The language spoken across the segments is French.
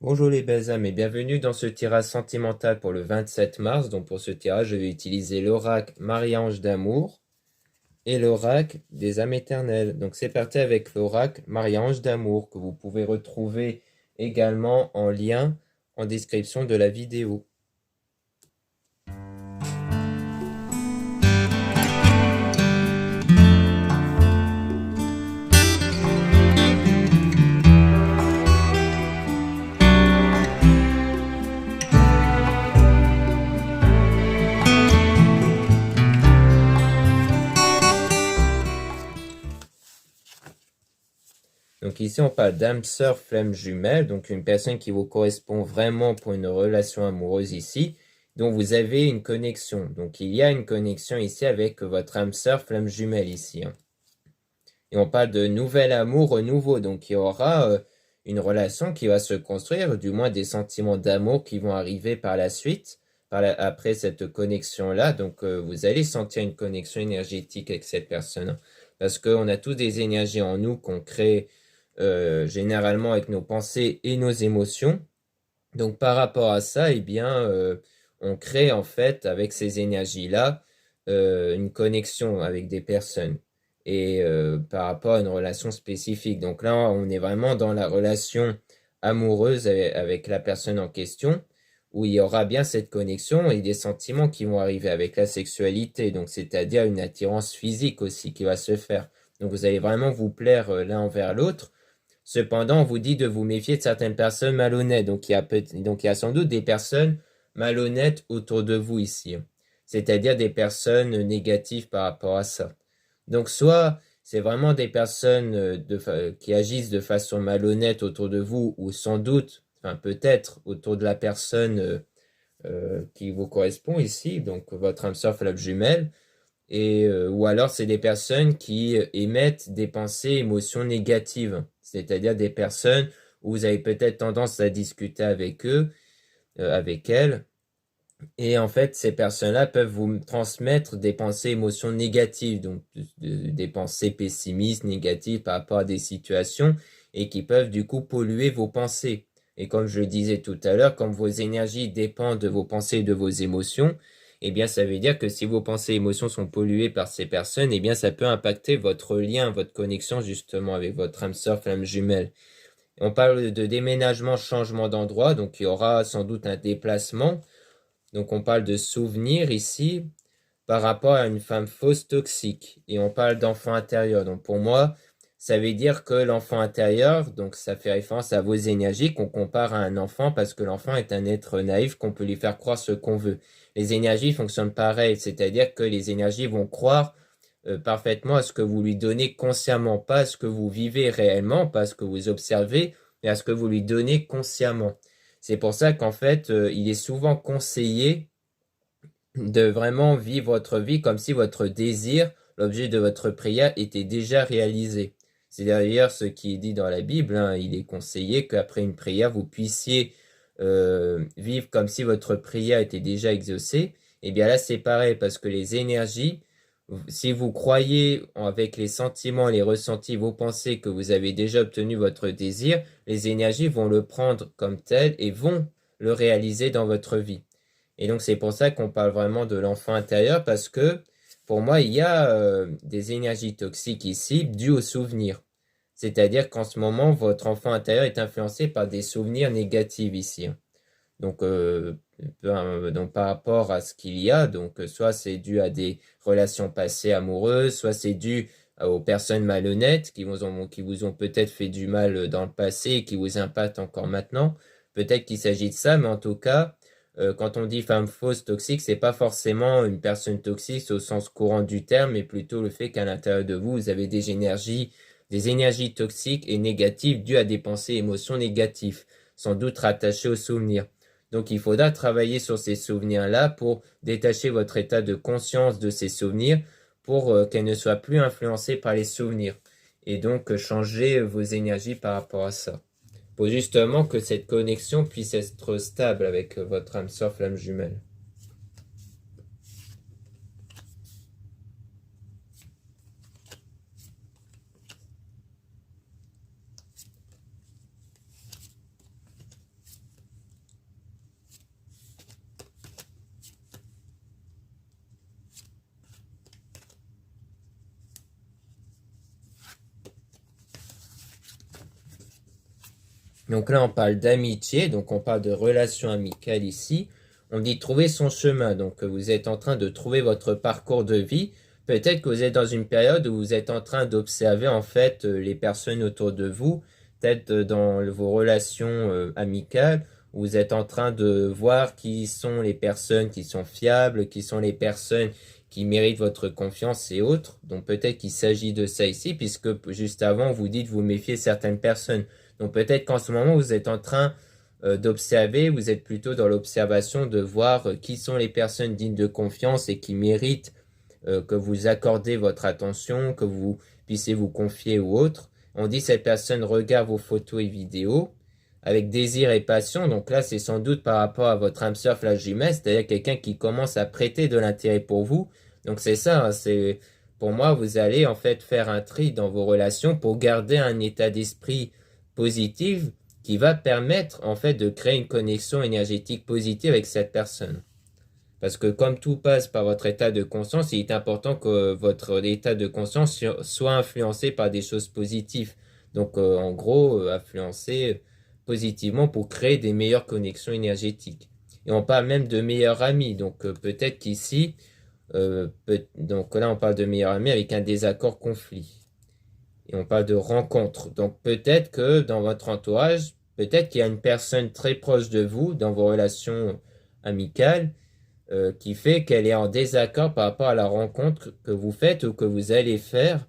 Bonjour les belles âmes et bienvenue dans ce tirage sentimental pour le 27 mars. Donc pour ce tirage, je vais utiliser l'oracle Marie-Ange d'amour et l'oracle des âmes éternelles. Donc c'est parti avec l'oracle Marie-Ange d'amour que vous pouvez retrouver également en lien en description de la vidéo. Donc ici on parle d'âme sœur flamme jumelle, donc une personne qui vous correspond vraiment pour une relation amoureuse ici, dont vous avez une connexion. Donc il y a une connexion ici avec votre âme sœur flamme jumelle ici. Et on parle de nouvel amour renouveau, donc il y aura une relation qui va se construire, du moins des sentiments d'amour qui vont arriver par la suite, après cette connexion-là. Donc vous allez sentir une connexion énergétique avec cette personne, parce qu'on a tous des énergies en nous qu'on crée généralement avec nos pensées et nos émotions. Donc par rapport à ça, eh bien, on crée en fait avec ces énergies-là une connexion avec des personnes et par rapport à une relation spécifique. Donc là, on est vraiment dans la relation amoureuse avec la personne en question, où il y aura bien cette connexion et des sentiments qui vont arriver avec la sexualité, donc c'est-à-dire une attirance physique aussi qui va se faire. Donc vous allez vraiment vous plaire l'un envers l'autre. Cependant, on vous dit de vous méfier de certaines personnes malhonnêtes. Donc il y a sans doute des personnes malhonnêtes autour de vous ici. C'est-à-dire des personnes négatives par rapport à ça. Donc soit c'est vraiment des personnes qui agissent de façon malhonnête autour de vous, ou sans doute, enfin peut-être autour de la personne qui vous correspond ici, donc votre âme sœur flamme jumelle, ou alors c'est des personnes qui émettent des pensées, émotions négatives, c'est-à-dire des personnes où vous avez peut-être tendance à discuter avec eux, avec elles, et en fait ces personnes-là peuvent vous transmettre des pensées, émotions négatives, donc des pensées pessimistes, négatives par rapport à des situations, et qui peuvent du coup polluer vos pensées. Et comme je le disais tout à l'heure, comme vos énergies dépendent de vos pensées et de vos émotions, eh bien, ça veut dire que si vos pensées et émotions sont polluées par ces personnes, eh bien, ça peut impacter votre lien, votre connexion, justement, avec votre âme sœur, flamme jumelle. On parle de déménagement, changement d'endroit, donc il y aura sans doute un déplacement. Donc, on parle de souvenirs ici par rapport à une femme fausse toxique. Et on parle d'enfant intérieur. Donc, pour moi, ça veut dire que l'enfant intérieur, donc ça fait référence à vos énergies qu'on compare à un enfant parce que l'enfant est un être naïf qu'on peut lui faire croire ce qu'on veut. Les énergies fonctionnent pareil, c'est-à-dire que les énergies vont croire parfaitement à ce que vous lui donnez consciemment, pas à ce que vous vivez réellement, pas à ce que vous observez, mais à ce que vous lui donnez consciemment. C'est pour ça qu'en fait, il est souvent conseillé de vraiment vivre votre vie comme si votre désir, l'objet de votre prière, était déjà réalisé. C'est d'ailleurs ce qui est dit dans la Bible, hein. Il est conseillé qu'après une prière, vous puissiez vivre comme si votre prière était déjà exaucée. Et bien là, c'est pareil, parce que les énergies, si vous croyez avec les sentiments, les ressentis, vos pensées que vous avez déjà obtenu votre désir, les énergies vont le prendre comme tel et vont le réaliser dans votre vie. Et donc c'est pour ça qu'on parle vraiment de l'enfant intérieur, parce que pour moi, il y a des énergies toxiques ici dues aux souvenirs. C'est-à-dire qu'en ce moment, votre enfant intérieur est influencé par des souvenirs négatifs ici. Donc, donc par rapport à ce qu'il y a, donc soit c'est dû à des relations passées amoureuses, soit c'est dû aux personnes malhonnêtes qui vous ont peut-être fait du mal dans le passé et qui vous impactent encore maintenant. Peut-être qu'il s'agit de ça, mais en tout cas, quand on dit femme fausse toxique, c'est pas forcément une personne toxique au sens courant du terme, mais plutôt le fait qu'à l'intérieur de vous, vous avez des énergies toxiques et négatives dues à des pensées et émotions négatives, sans doute rattachées aux souvenirs. Donc il faudra travailler sur ces souvenirs-là pour détacher votre état de conscience de ces souvenirs pour qu'elles ne soient plus influencées par les souvenirs. Et donc changer vos énergies par rapport à ça. Pour justement que cette connexion puisse être stable avec votre âme sœur flamme jumelle. Donc là, on parle d'amitié, donc on parle de relation amicale ici. On dit trouver son chemin, donc vous êtes en train de trouver votre parcours de vie. Peut-être que vous êtes dans une période où vous êtes en train d'observer en fait les personnes autour de vous, peut-être dans vos relations amicales, où vous êtes en train de voir qui sont les personnes qui sont fiables, qui sont les personnes qui méritent votre confiance et autres. Donc peut-être qu'il s'agit de ça ici, puisque juste avant, vous dites vous méfiez certaines personnes. Donc peut-être qu'en ce moment, vous êtes en train d'observer, vous êtes plutôt dans l'observation de voir qui sont les personnes dignes de confiance et qui méritent que vous accordez votre attention, que vous puissiez vous confier ou autre. On dit cette personne regarde vos photos et vidéos avec désir et passion. Donc là, c'est sans doute par rapport à votre âme sœur flash jumelle, c'est-à-dire quelqu'un qui commence à prêter de l'intérêt pour vous. Donc c'est ça, hein, c'est pour moi, vous allez en fait faire un tri dans vos relations pour garder un état d'esprit positif qui va permettre en fait de créer une connexion énergétique positive avec cette personne. Parce que comme tout passe par votre état de conscience, il est important que votre état de conscience soit influencé par des choses positives. Donc en gros, influencé positivement pour créer des meilleures connexions énergétiques. Et on parle même de meilleurs amis. Donc peut-être qu'ici, donc là on parle de meilleurs amis avec un désaccord conflit. Et on parle de rencontre. Donc peut-être que dans votre entourage, peut-être qu'il y a une personne très proche de vous dans vos relations amicales qui fait qu'elle est en désaccord par rapport à la rencontre que vous faites ou que vous allez faire,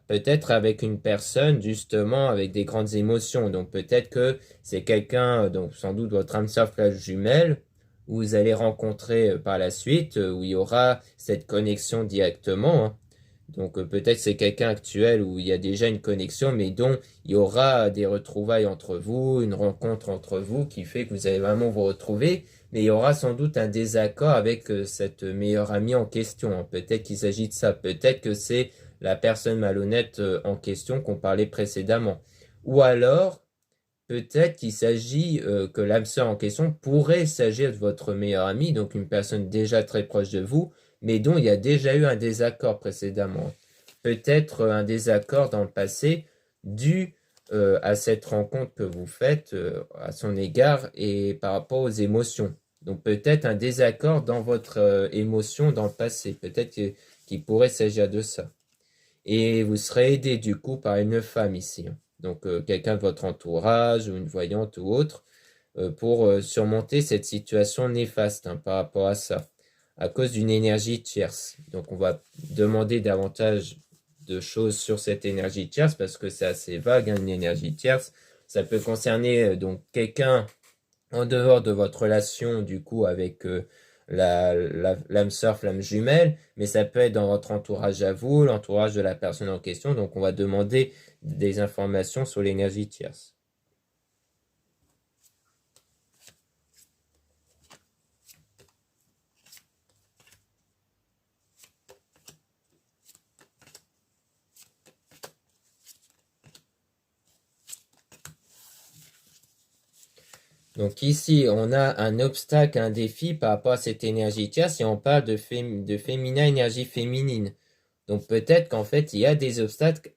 peut-être avec une personne justement avec des grandes émotions. Donc peut-être que c'est quelqu'un, donc sans doute votre âme sœur flash jumelle, où vous allez rencontrer par la suite, où il y aura cette connexion directement, hein. Donc peut-être c'est quelqu'un actuel où il y a déjà une connexion, mais dont il y aura des retrouvailles entre vous, une rencontre entre vous qui fait que vous allez vraiment vous retrouver, mais il y aura sans doute un désaccord avec cette meilleure amie en question, hein. Peut-être qu'il s'agit de ça, peut-être que c'est la personne malhonnête en question qu'on parlait précédemment. Ou alors, peut-être qu'il s'agit que l'âme sœur en question pourrait s'agir de votre meilleur ami, donc une personne déjà très proche de vous, mais dont il y a déjà eu un désaccord précédemment. Peut-être un désaccord dans le passé dû à cette rencontre que vous faites à son égard et par rapport aux émotions. Donc peut-être un désaccord dans votre émotion dans le passé. Peut-être qu'il pourrait s'agir de ça. Et vous serez aidé du coup par une femme ici, hein. Donc quelqu'un de votre entourage ou une voyante ou autre pour surmonter cette situation néfaste, hein, par rapport à ça, à cause d'une énergie tierce. Donc on va demander davantage de choses sur cette énergie tierce parce que c'est assez vague, hein, une énergie tierce. Ça peut concerner donc quelqu'un en dehors de votre relation du coup avec l'âme sœur flamme jumelle, mais ça peut être dans votre entourage à vous, l'entourage de la personne en question. Donc on va demander des informations sur l'énergie tierce. Donc ici, on a un obstacle, un défi par rapport à cette énergie tierce et on parle de féminin, énergie féminine. Donc peut-être qu'en fait, il y a des obstacles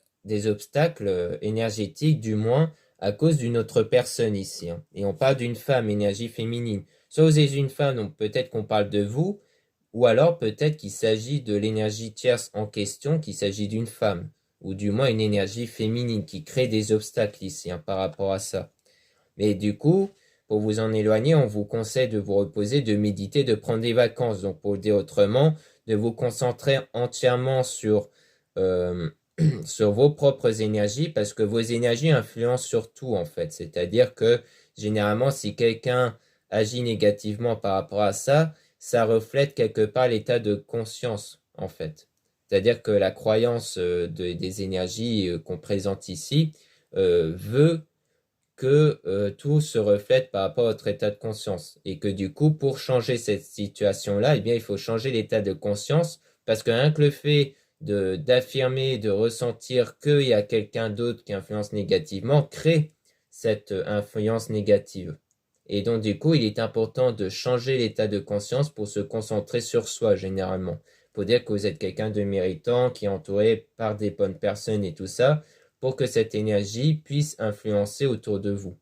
énergétiques, du moins, à cause d'une autre personne ici, hein. Et on parle d'une femme, énergie féminine. Soit vous êtes une femme, donc peut-être qu'on parle de vous, ou alors peut-être qu'il s'agit de l'énergie tierce en question, qu'il s'agit d'une femme, ou du moins une énergie féminine qui crée des obstacles ici, hein, par rapport à ça. Mais du coup, pour vous en éloigner, on vous conseille de vous reposer, de méditer, de prendre des vacances. Donc, pour le dire autrement, de vous concentrer entièrement sur, euh, sur vos propres énergies parce que vos énergies influencent sur tout, en fait. C'est-à-dire que généralement, si quelqu'un agit négativement par rapport à ça, ça reflète quelque part l'état de conscience, en fait. C'est-à-dire que la croyance des énergies qu'on présente ici veut que tout se reflète par rapport à votre état de conscience. Et que du coup, pour changer cette situation-là, eh bien, il faut changer l'état de conscience parce que rien que le fait d'affirmer, de ressentir qu'il y a quelqu'un d'autre qui influence négativement, crée cette influence négative. Et donc, du coup, il est important de changer l'état de conscience pour se concentrer sur soi, généralement. Pour dire que vous êtes quelqu'un de méritant, qui est entouré par des bonnes personnes et tout ça, pour que cette énergie puisse influencer autour de vous.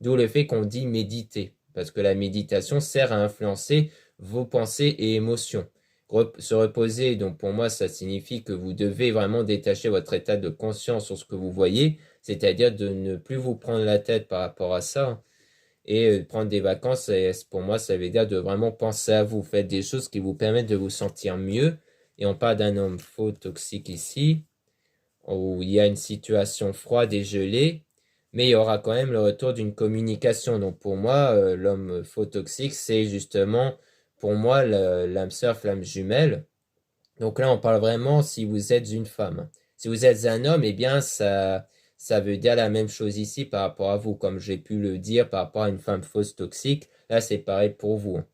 D'où le fait qu'on dit méditer, parce que la méditation sert à influencer vos pensées et émotions. Se reposer, donc pour moi, ça signifie que vous devez vraiment détacher votre état de conscience sur ce que vous voyez, c'est-à-dire de ne plus vous prendre la tête par rapport à ça. Et prendre des vacances, pour moi, ça veut dire de vraiment penser à vous. Faites des choses qui vous permettent de vous sentir mieux. Et on parle d'un homme faux toxique ici, où il y a une situation froide et gelée, mais il y aura quand même le retour d'une communication. Donc pour moi, l'homme faux toxique, c'est justement, pour moi, l'âme sœur, flamme jumelle. Donc là, on parle vraiment si vous êtes une femme. Si vous êtes un homme, eh bien, ça veut dire la même chose ici par rapport à vous, comme j'ai pu le dire par rapport à une femme fausse toxique. Là, c'est pareil pour vous, hein,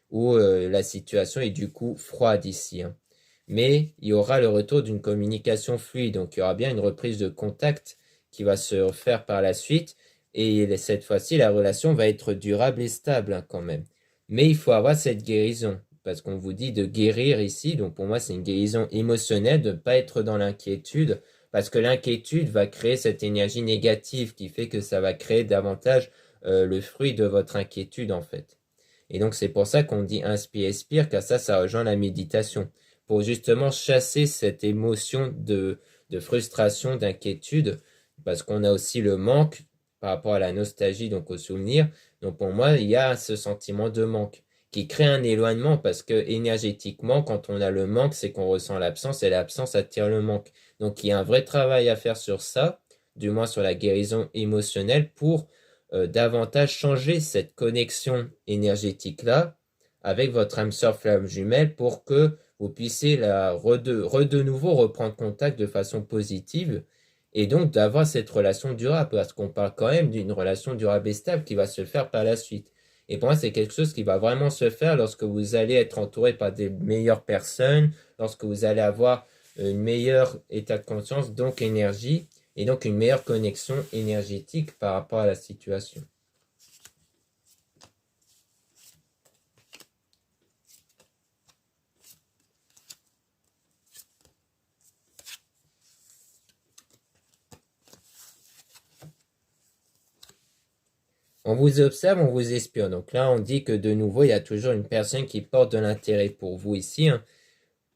où la situation est du coup froide ici, hein. Mais il y aura le retour d'une communication fluide, donc il y aura bien une reprise de contact qui va se faire par la suite, et cette fois-ci, la relation va être durable et stable, hein, quand même. Mais il faut avoir cette guérison, parce qu'on vous dit de guérir ici, donc pour moi c'est une guérison émotionnelle, de ne pas être dans l'inquiétude, parce que l'inquiétude va créer cette énergie négative qui fait que ça va créer davantage le fruit de votre inquiétude en fait. Et donc c'est pour ça qu'on dit inspire, expire, car ça rejoint la méditation, pour justement chasser cette émotion de frustration, d'inquiétude, parce qu'on a aussi le manque par rapport à la nostalgie, donc au souvenir. Donc pour moi, il y a ce sentiment de manque qui crée un éloignement parce que énergétiquement, quand on a le manque, c'est qu'on ressent l'absence et l'absence attire le manque. Donc il y a un vrai travail à faire sur ça, du moins sur la guérison émotionnelle pour davantage changer cette connexion énergétique-là avec votre âme sœur flamme jumelle pour que vous puissiez de nouveau reprendre contact de façon positive et donc d'avoir cette relation durable parce qu'on parle quand même d'une relation durable et stable qui va se faire par la suite. Et pour moi, c'est quelque chose qui va vraiment se faire lorsque vous allez être entouré par des meilleures personnes, lorsque vous allez avoir une meilleure état de conscience, donc énergie, et donc une meilleure connexion énergétique par rapport à la situation. On vous observe, on vous espionne. Donc là, on dit que de nouveau, il y a toujours une personne qui porte de l'intérêt pour vous ici, hein.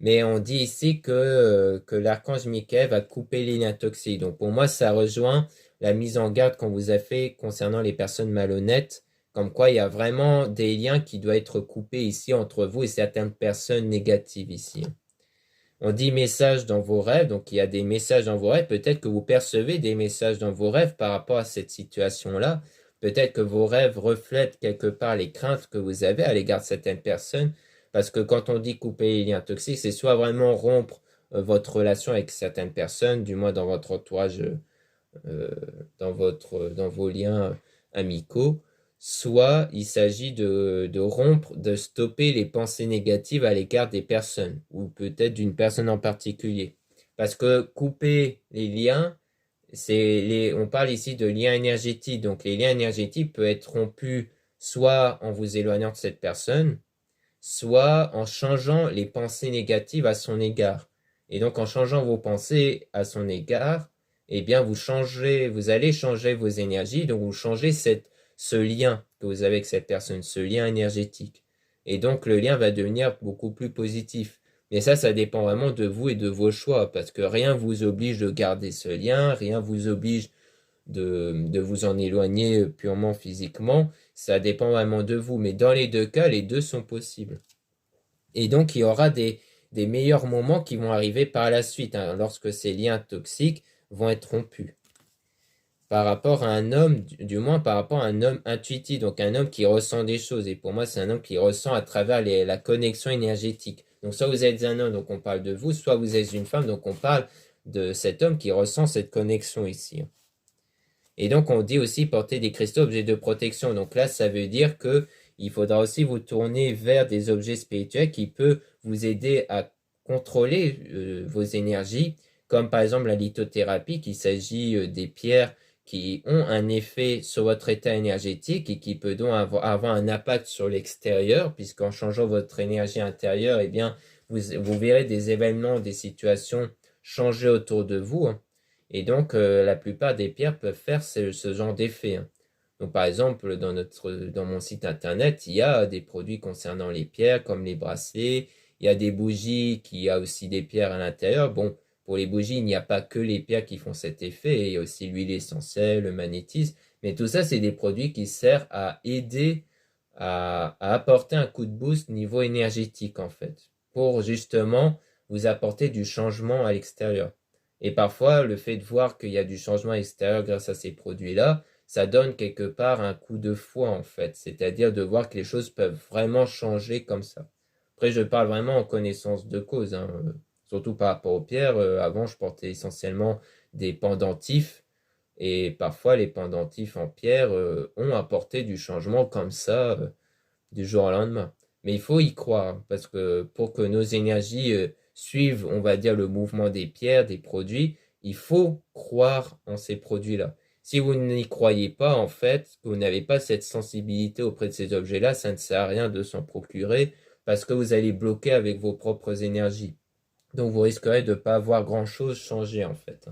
Mais on dit ici que l'archange Michael va couper les liens toxiques. Donc pour moi, ça rejoint la mise en garde qu'on vous a fait concernant les personnes malhonnêtes. Comme quoi, il y a vraiment des liens qui doivent être coupés ici entre vous et certaines personnes négatives ici. On dit messages dans vos rêves, donc il y a des messages dans vos rêves. Peut-être que vous percevez des messages dans vos rêves par rapport à cette situation-là. Peut-être que vos rêves reflètent quelque part les craintes que vous avez à l'égard de certaines personnes. Parce que quand on dit couper les liens toxiques, c'est soit vraiment rompre votre relation avec certaines personnes, du moins dans votre entourage, dans vos liens amicaux, soit il s'agit de rompre, de stopper les pensées négatives à l'égard des personnes, ou peut-être d'une personne en particulier. Parce que couper les liens, on parle ici de liens énergétiques, donc les liens énergétiques peuvent être rompus soit en vous éloignant de cette personne, soit en changeant les pensées négatives à son égard. Et donc en changeant vos pensées à son égard, eh bien vous allez changer vos énergies, donc vous changez ce lien que vous avez avec cette personne, ce lien énergétique. Et donc le lien va devenir beaucoup plus positif. Mais ça dépend vraiment de vous et de vos choix, parce que rien vous oblige de garder ce lien, rien vous oblige de vous en éloigner purement physiquement. Ça dépend vraiment de vous. Mais dans les deux cas, les deux sont possibles. Et donc, il y aura des meilleurs moments qui vont arriver par la suite, hein, lorsque ces liens toxiques vont être rompus. Par rapport à un homme, du moins par rapport à un homme intuitif, donc un homme qui ressent des choses. Et pour moi, c'est un homme qui ressent à travers la connexion énergétique. Donc, soit vous êtes un homme, donc on parle de vous, soit vous êtes une femme, donc on parle de cet homme qui ressent cette connexion ici. Et donc, on dit aussi porter des cristaux objets de protection. Donc là, ça veut dire que il faudra aussi vous tourner vers des objets spirituels qui peuvent vous aider à contrôler vos énergies, comme par exemple la lithothérapie, qu'il s'agit des pierres qui ont un effet sur votre état énergétique et qui peut donc avoir un impact sur l'extérieur, puisqu'en changeant votre énergie intérieure, eh bien, vous verrez des événements, des situations changer autour de vous, hein. Et donc, la plupart des pierres peuvent faire ce genre d'effet, hein. Donc par exemple, dans mon site internet, il y a des produits concernant les pierres, comme les bracelets, il y a des bougies qui a aussi des pierres à l'intérieur. Bon, pour les bougies, il n'y a pas que les pierres qui font cet effet, il y a aussi l'huile essentielle, le magnétisme, mais tout ça, c'est des produits qui servent à aider à apporter un coup de boost niveau énergétique en fait, pour justement vous apporter du changement à l'extérieur. Et parfois, le fait de voir qu'il y a du changement à l'extérieur grâce à ces produits-là, ça donne quelque part un coup de foi en fait, c'est-à-dire de voir que les choses peuvent vraiment changer comme ça. Après, je parle vraiment en connaissance de cause, hein, surtout par rapport aux pierres. Avant, je portais essentiellement des pendentifs et parfois les pendentifs en pierre ont apporté du changement comme ça du jour au lendemain. Mais il faut y croire, hein, parce que pour que nos énergies suivent, on va dire, le mouvement des pierres, des produits, il faut croire en ces produits-là. Si vous n'y croyez pas, en fait, que vous n'avez pas cette sensibilité auprès de ces objets-là, ça ne sert à rien de s'en procurer parce que vous allez bloquer avec vos propres énergies. Donc vous risquerez de ne pas voir grand-chose changer, en fait.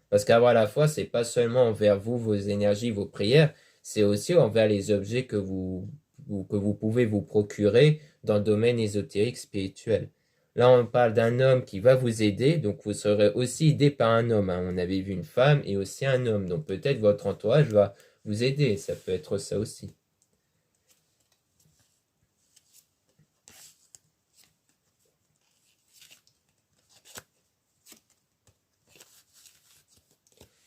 Parce qu'avoir la foi, c'est pas seulement envers vous, vos énergies, vos prières, c'est aussi envers les objets que vous pouvez vous procurer dans le domaine ésotérique spirituel. Là, on parle d'un homme qui va vous aider, donc vous serez aussi aidé par un homme, hein. On avait vu une femme et aussi un homme, donc peut-être votre entourage va vous aider, ça peut être ça aussi.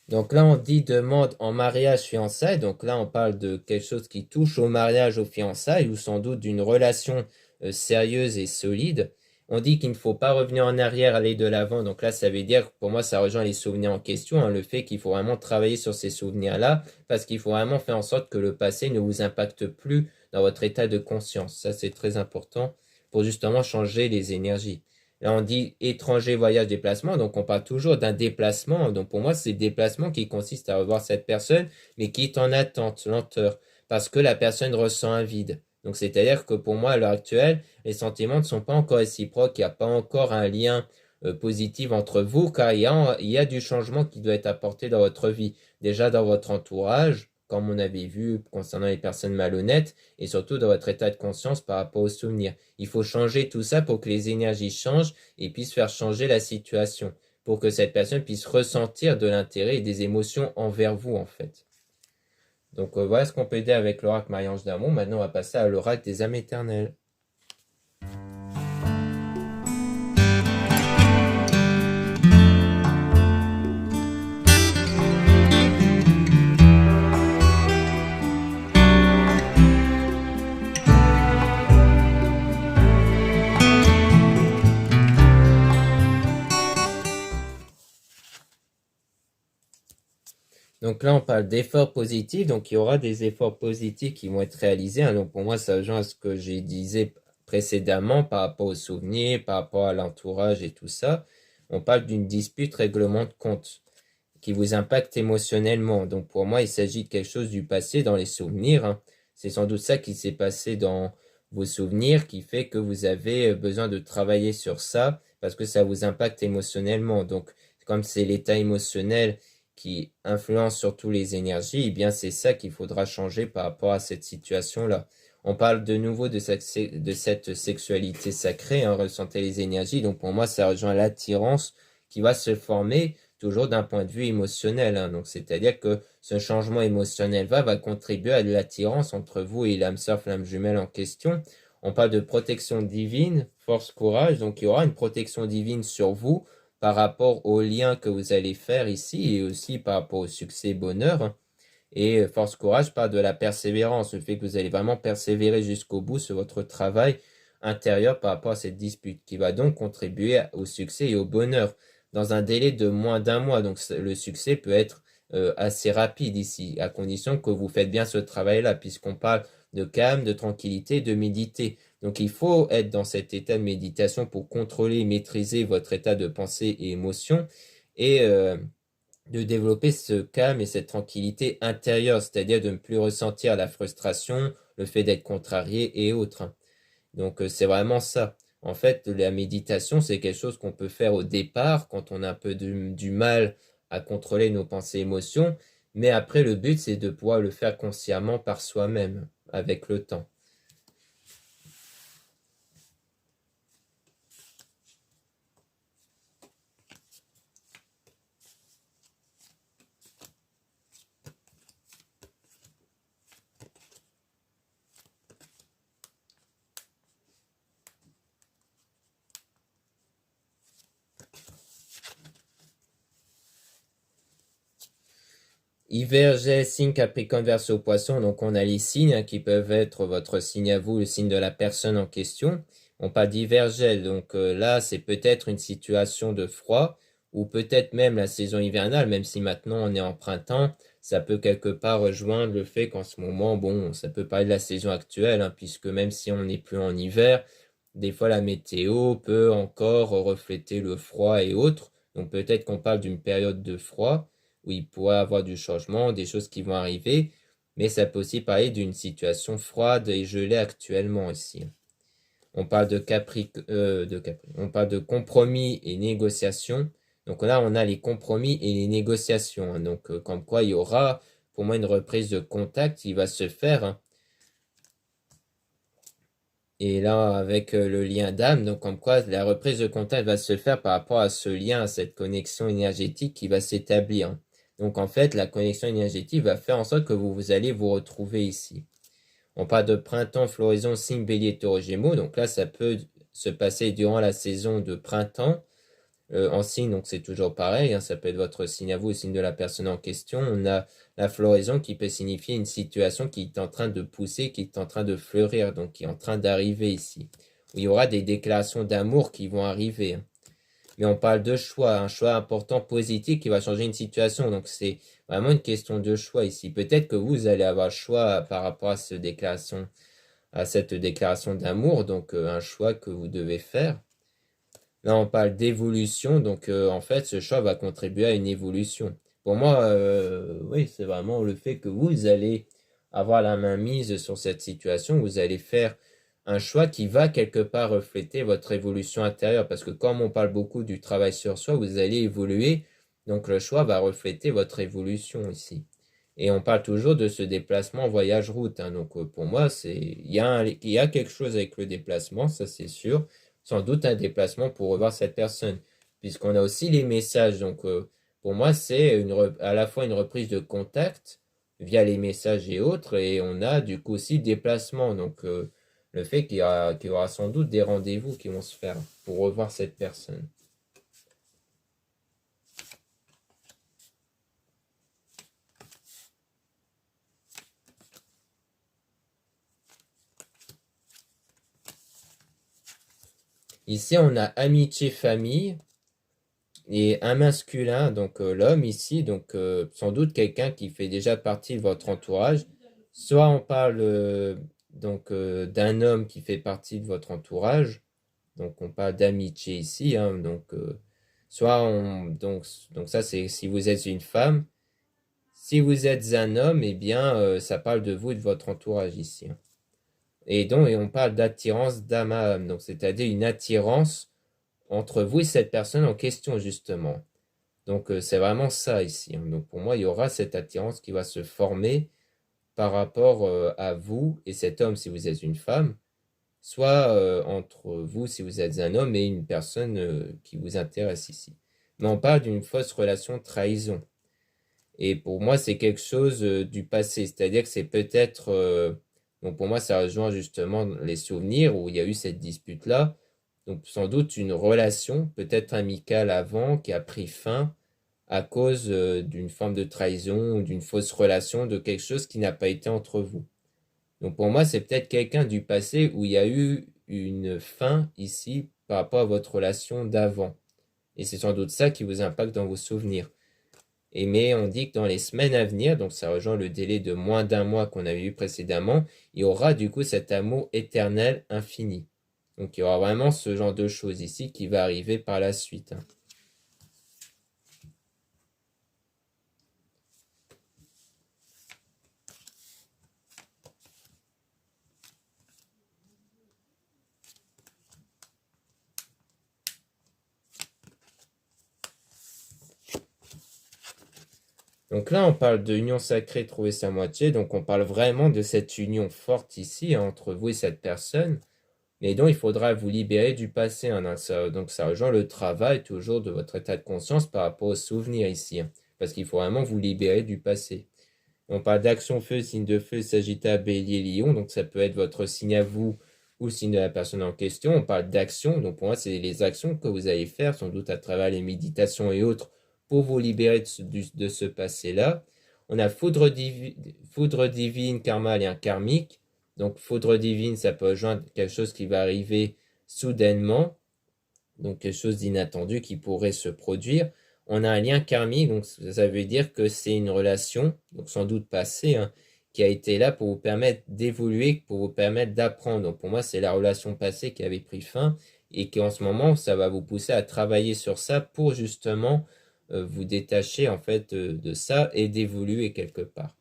Donc là, on dit demande en mariage fiançailles. Donc là, on parle de quelque chose qui touche au mariage, aux fiançailles, ou sans doute d'une relation sérieuse et solide. On dit qu'il ne faut pas revenir en arrière, aller de l'avant. Donc là, ça veut dire, pour moi, ça rejoint les souvenirs en question, hein, le fait qu'il faut vraiment travailler sur ces souvenirs-là, parce qu'il faut vraiment faire en sorte que le passé ne vous impacte plus dans votre état de conscience. Ça, c'est très important pour justement changer les énergies. Là, on dit étranger, voyage, déplacement. Donc, on parle toujours d'un déplacement. Donc, pour moi, c'est le déplacement qui consiste à revoir cette personne, mais qui est en attente, lenteur, parce que la personne ressent un vide. Donc, c'est-à-dire que pour moi, à l'heure actuelle, les sentiments ne sont pas encore réciproques. Il n'y a pas encore un lien positif entre vous, car il y a du changement qui doit être apporté dans votre vie. Déjà dans votre entourage, comme on avait vu concernant les personnes malhonnêtes, et surtout dans votre état de conscience par rapport aux souvenirs. Il faut changer tout ça pour que les énergies changent et puissent faire changer la situation, pour que cette personne puisse ressentir de l'intérêt et des émotions envers vous, en fait. Donc voilà ce qu'on peut aider avec l'oracle Marie-Ange d'amour. Maintenant, on va passer à l'oracle des âmes éternelles. Donc là, on parle d'efforts positifs. Donc il y aura des efforts positifs qui vont être réalisés, hein. Donc pour moi, ça rejoint à ce que j'ai disais précédemment par rapport aux souvenirs, par rapport à l'entourage et tout ça. On parle d'une dispute règlement de compte qui vous impacte émotionnellement. Donc pour moi, il s'agit de quelque chose du passé dans les souvenirs, hein. C'est sans doute ça qui s'est passé dans vos souvenirs qui fait que vous avez besoin de travailler sur ça parce que ça vous impacte émotionnellement. Donc comme c'est l'état émotionnel qui influence surtout les énergies, eh bien c'est ça qu'il faudra changer par rapport à cette situation-là. On parle de nouveau de cette sexualité sacrée, hein, ressentir les énergies. Donc pour moi, ça rejoint l'attirance qui va se former toujours d'un point de vue émotionnel, hein. Donc c'est-à-dire que ce changement émotionnel va contribuer à de l'attirance entre vous et l'âme sœur, flamme jumelle en question. On parle de protection divine, force, courage. Donc il y aura une protection divine sur vous par rapport aux liens que vous allez faire ici et aussi par rapport au succès, bonheur, hein. Et force, courage parle de la persévérance, le fait que vous allez vraiment persévérer jusqu'au bout sur votre travail intérieur par rapport à cette dispute, qui va donc contribuer au succès et au bonheur dans un délai de moins d'un mois. Donc le succès peut être assez rapide ici, à condition que vous faites bien ce travail-là, puisqu'on parle de calme, de tranquillité, de méditer. Donc il faut être dans cet état de méditation pour contrôler et maîtriser votre état de pensée et émotion et de développer ce calme et cette tranquillité intérieure, c'est-à-dire de ne plus ressentir la frustration, le fait d'être contrarié et autres, hein. Donc c'est vraiment ça. En fait, la méditation, c'est quelque chose qu'on peut faire au départ quand on a un peu du mal à contrôler nos pensées et émotions. Mais après, le but, c'est de pouvoir le faire consciemment par soi-même, avec le temps. Hiver, Jet, signe Capricorne, Verseau, Poisson. Donc, on a les signes hein, qui peuvent être votre signe à vous, le signe de la personne en question. On parle d'hiver, Jet. Donc là, c'est peut-être une situation de froid ou peut-être même la saison hivernale, même si maintenant on est en printemps. Ça peut quelque part rejoindre le fait qu'en ce moment, bon, ça peut parler de la saison actuelle, hein, puisque même si on n'est plus en hiver, des fois la météo peut encore refléter le froid et autres. Donc peut-être qu'on parle d'une période de froid où il pourrait avoir du changement, des choses qui vont arriver, mais ça peut aussi parler d'une situation froide et gelée actuellement ici. On parle on parle de compromis et négociations. Donc là, on a les compromis et les négociations. Hein. Donc, comme quoi il y aura pour moi une reprise de contact qui va se faire. Hein. Et là, avec le lien d'âme, donc comme quoi la reprise de contact va se faire par rapport à ce lien, à cette connexion énergétique qui va s'établir. Donc en fait, la connexion énergétique va faire en sorte que vous allez vous retrouver ici. On parle de printemps, floraison, signe bélier, taureau, gémeaux. Donc là, ça peut se passer durant la saison de printemps en signe, donc c'est toujours pareil, hein, ça peut être votre signe à vous, le signe de la personne en question. On a la floraison qui peut signifier une situation qui est en train de pousser, qui est en train de fleurir, donc qui est en train d'arriver ici. Où il y aura des déclarations d'amour qui vont arriver. Hein. Mais on parle de choix, un choix important, positif qui va changer une situation. Donc c'est vraiment une question de choix ici. Peut-être que vous allez avoir le choix par rapport à cette déclaration d'amour, donc un choix que vous devez faire. Là, on parle d'évolution, donc en fait, ce choix va contribuer à une évolution. Pour moi, oui, c'est vraiment le fait que vous allez avoir la main mise sur cette situation, vous allez faire un choix qui va quelque part refléter votre évolution intérieure, parce que comme on parle beaucoup du travail sur soi, vous allez évoluer, donc le choix va refléter votre évolution ici. Et on parle toujours de ce déplacement en voyage route, hein. Donc pour moi, il y a quelque chose avec le déplacement, ça c'est sûr sans doute un déplacement pour revoir cette personne. Puisqu'on a aussi les messages. Donc, pour moi, c'est à la fois une reprise de contact via les messages et autres, et on a du coup aussi déplacement. Donc, le fait qu'il y aura sans doute des rendez-vous qui vont se faire pour revoir cette personne. Ici, on a amitié, famille et un masculin, donc l'homme ici, donc sans doute quelqu'un qui fait déjà partie de votre entourage. Soit on parle donc d'un homme qui fait partie de votre entourage, donc on parle d'amitié ici, hein, donc donc ça c'est si vous êtes une femme. Si vous êtes un homme, eh bien ça parle de vous et de votre entourage ici. Hein. Et on parle d'attirance d'âme à âme, donc c'est-à-dire une attirance entre vous et cette personne en question justement. Donc c'est vraiment ça ici. Hein. Donc pour moi, il y aura cette attirance qui va se former par rapport à vous et cet homme si vous êtes une femme, soit entre vous si vous êtes un homme et une personne qui vous intéresse ici. Mais on parle d'une fausse relation trahison. Et pour moi, c'est quelque chose du passé. C'est-à-dire que c'est peut-être... donc pour moi, ça rejoint justement les souvenirs où il y a eu cette dispute-là. Donc sans doute une relation, peut-être amicale avant, qui a pris fin à cause d'une forme de trahison ou d'une fausse relation, de quelque chose qui n'a pas été entre vous. Donc pour moi, c'est peut-être quelqu'un du passé où il y a eu une fin ici par rapport à votre relation d'avant. Et c'est sans doute ça qui vous impacte dans vos souvenirs. Et mais on dit que dans les semaines à venir, donc ça rejoint le délai de moins d'un mois qu'on avait eu précédemment, il y aura du coup cet amour éternel infini. Donc il y aura vraiment ce genre de choses ici qui va arriver par la suite. Hein. Donc là, on parle de union sacrée, trouver sa moitié. Donc on parle vraiment de cette union forte ici entre vous et cette personne. Mais donc il faudra vous libérer du passé. Donc ça rejoint le travail toujours de votre état de conscience par rapport aux souvenirs ici. Parce qu'il faut vraiment vous libérer du passé. On parle d'action feu, signe de feu, Sagittaire, Bélier, Lion. Donc ça peut être votre signe à vous ou le signe de la personne en question. On parle d'action. Donc pour moi, c'est les actions que vous allez faire, sans doute à travers les méditations et autres, pour vous libérer de ce passé-là. On a foudre divine, karma, lien karmique. Donc foudre divine, ça peut rejoindre quelque chose qui va arriver soudainement. Donc quelque chose d'inattendu qui pourrait se produire. On a un lien karmique, donc ça veut dire que c'est une relation, donc sans doute passée, qui a été là pour vous permettre d'évoluer, pour vous permettre d'apprendre. Donc pour moi, c'est la relation passée qui avait pris fin et qui en ce moment, ça va vous pousser à travailler sur ça pour justement vous détacher en fait de ça et d'évoluer quelque part.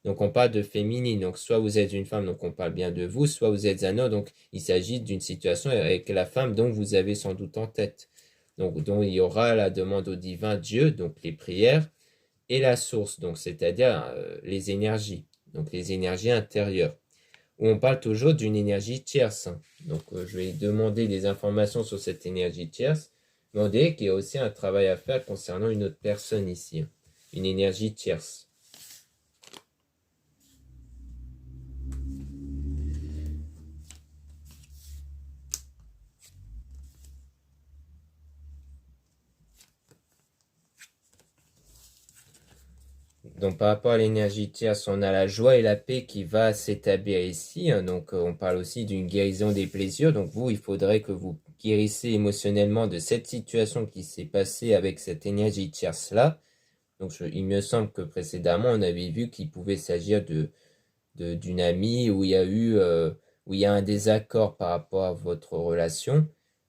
Donc on parle de féminine, donc soit vous êtes une femme, donc on parle bien de vous, soit vous êtes un homme, donc il s'agit d'une situation avec la femme dont vous avez sans doute en tête. Donc dont il y aura la demande au divin Dieu, donc les prières, et la source, donc c'est-à-dire les énergies, donc les énergies intérieures. Où on parle toujours d'une énergie tierce. Donc je vais demander des informations sur cette énergie tierce, mais on dirait qu'il y a aussi un travail à faire concernant une autre personne ici, une énergie tierce. Donc par rapport à l'énergie tierce, on a la joie et la paix qui va s'établir ici. Donc on parle aussi d'une guérison des plaisirs. Donc vous, il faudrait que vous guérissez émotionnellement de cette situation qui s'est passée avec cette énergie tierce-là. Donc il me semble que précédemment, on avait vu qu'il pouvait s'agir d'une amie où il y a où il y a un désaccord par rapport à votre relation.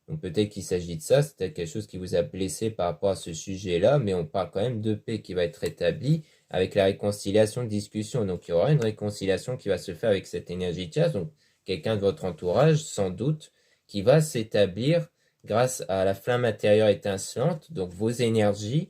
Donc peut-être qu'il s'agit de ça, c'est peut-être quelque chose qui vous a blessé par rapport à ce sujet-là, mais on parle quand même de paix qui va être établie avec la réconciliation de discussion. Donc il y aura une réconciliation qui va se faire avec cette énergie tierce, donc quelqu'un de votre entourage sans doute, qui va s'établir grâce à la flamme intérieure étincelante, donc vos énergies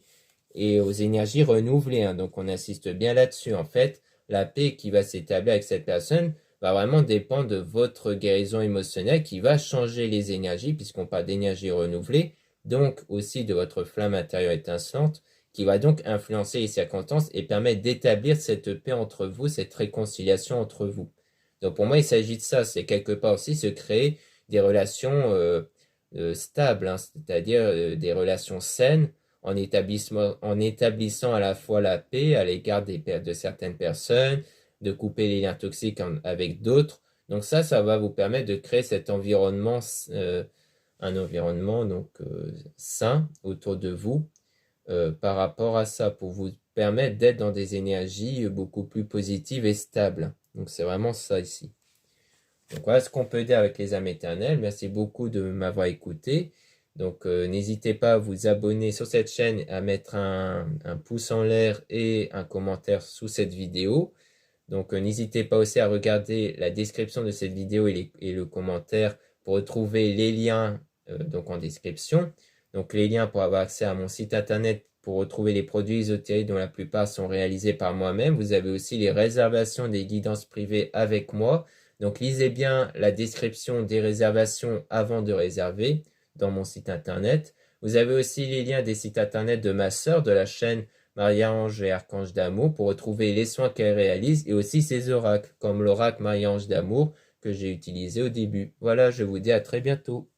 et aux énergies renouvelées. Donc on assiste bien là-dessus. En fait, la paix qui va s'établir avec cette personne va vraiment dépendre de votre guérison émotionnelle qui va changer les énergies, puisqu'on parle d'énergie renouvelée, donc aussi de votre flamme intérieure étincelante, qui va donc influencer les circonstances et permettre d'établir cette paix entre vous, cette réconciliation entre vous. Donc pour moi, il s'agit de ça, c'est quelque part aussi se créer des relations stables, c'est-à-dire des relations saines, en établissant à la fois la paix à l'égard de certaines personnes, de couper les liens toxiques avec d'autres. Donc ça va vous permettre de créer cet environnement, un environnement donc sain autour de vous par rapport à ça, pour vous permettre d'être dans des énergies beaucoup plus positives et stables. Donc c'est vraiment ça ici. Donc voilà ce qu'on peut dire avec les âmes éternelles. Merci beaucoup de m'avoir écouté. Donc n'hésitez pas à vous abonner sur cette chaîne, à mettre un pouce en l'air et un commentaire sous cette vidéo. Donc n'hésitez pas aussi à regarder la description de cette vidéo et le commentaire pour retrouver les liens donc en description. Donc les liens pour avoir accès à mon site internet pour retrouver les produits ésotériques dont la plupart sont réalisés par moi-même. Vous avez aussi les réservations des guidances privées avec moi. Donc lisez bien la description des réservations avant de réserver dans mon site internet. Vous avez aussi les liens des sites internet de ma sœur de la chaîne Marie-Ange et Archange d'Amour pour retrouver les soins qu'elle réalise et aussi ses oracles, comme l'oracle Marie-Ange d'Amour que j'ai utilisé au début. Voilà, je vous dis à très bientôt.